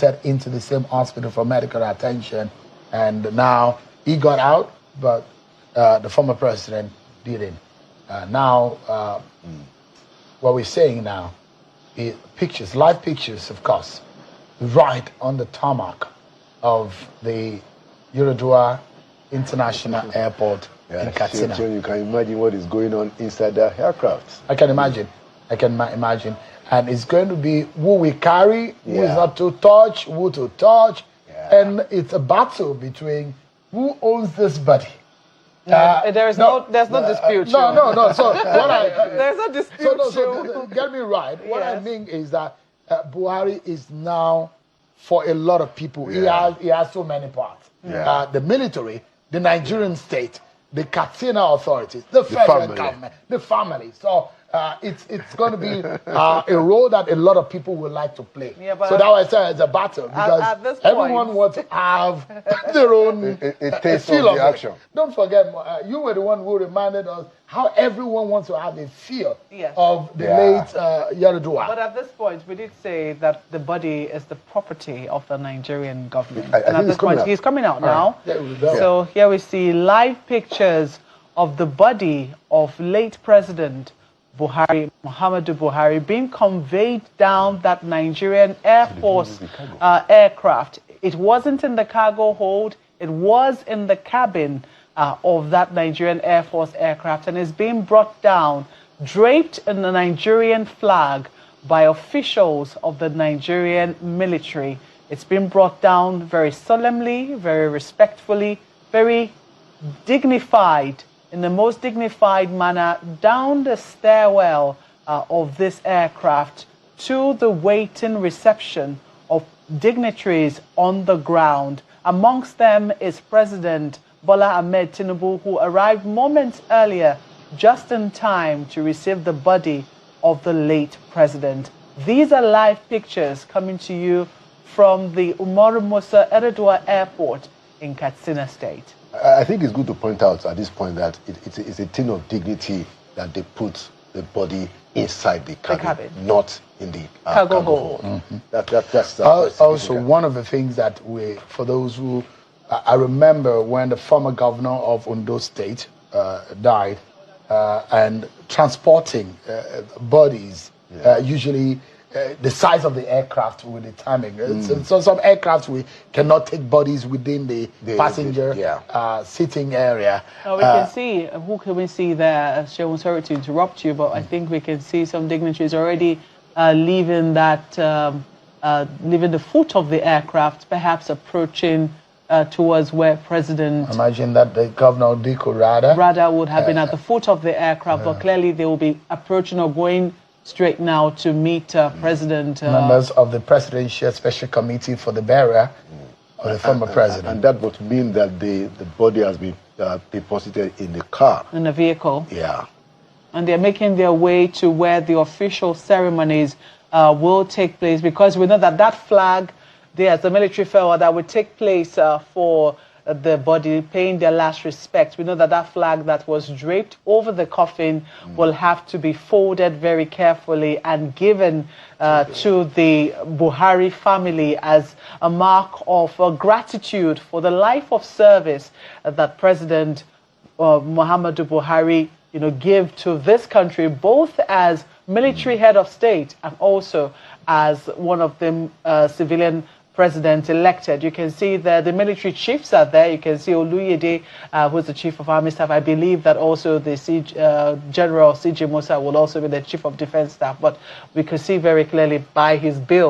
into the same hospital for medical attention, and now he got out, but the former president didn't. What we're saying now is pictures, live pictures, of course, right on the tarmac of the Yorodua International Airport in Katsina. You can imagine what is going on inside that aircraft. I can imagine. And it's going to be who we carry, who is not to touch, who to touch. Yeah. And it's a battle between who owns this body. There's no dispute. No. So there's no dispute. So get me right. What I mean is that Buhari is now, for a lot of people, he has so many parts. Yeah. The military, the Nigerian state, the Katsina authorities, the federal government, the family. So it's going to be a role that a lot of people would like to play. Yeah, so that was it's a battle, because everyone wants to have their own taste of the action. Don't forget, you were the one who reminded us how everyone wants to have a feel of the late Yorodua. But at this point, we did say that the body is the property of the Nigerian government. And at this point, he's coming out now. So here we see live pictures of the body of late President Buhari, Muhammadu Buhari, being conveyed down that Nigerian Air Force aircraft. It wasn't in the cargo hold, it was in the cabin of that Nigerian Air Force aircraft, and is being brought down, draped in the Nigerian flag by officials of the Nigerian military. It's been brought down very solemnly, very respectfully, very dignified, in the most dignified manner, down the stairwell of this aircraft to the waiting reception of dignitaries on the ground. Amongst them is President Bola Ahmed Tinubu, who arrived moments earlier, just in time to receive the body of the late president. These are live pictures coming to you from the Umaru Musa Yar'Adua Airport in Katsina State. I think it's good to point out at this point that it's a thing of dignity that they put the body inside the cabin, not in the cargo hold. Mm-hmm. That's also one of the things that for those who, I remember when the former governor of Ondo State died, and transporting bodies, usually the size of the aircraft with the timing. So some aircrafts we cannot take bodies within the passenger sitting area. We can see, who can we see there? Sean, sorry to interrupt you, but I think we can see some dignitaries already leaving the foot of the aircraft, perhaps approaching towards where President... Imagine that the Governor Diko Rada would have been at the foot of the aircraft, but clearly they will be approaching or going straight now to meet President... members of the Presidential Special Committee for the burial of the former president. And that would mean that the body has been deposited in the car. In a vehicle. Yeah. And they're making their way to where the official ceremonies will take place, because we know that that flag, there's the military farewell that would take place for the body paying their last respects. We know that that flag that was draped over the coffin will have to be folded very carefully and given to the Buhari family as a mark of gratitude for the life of service that President Muhammadu Buhari, gave to this country, both as military head of state and also as one of the civilian president elected. You can see the military chiefs are there. You can see Oluyede, who's the chief of army staff. I believe that also the General C.J. Musa will also be the chief of defense staff. But we can see very clearly by his bill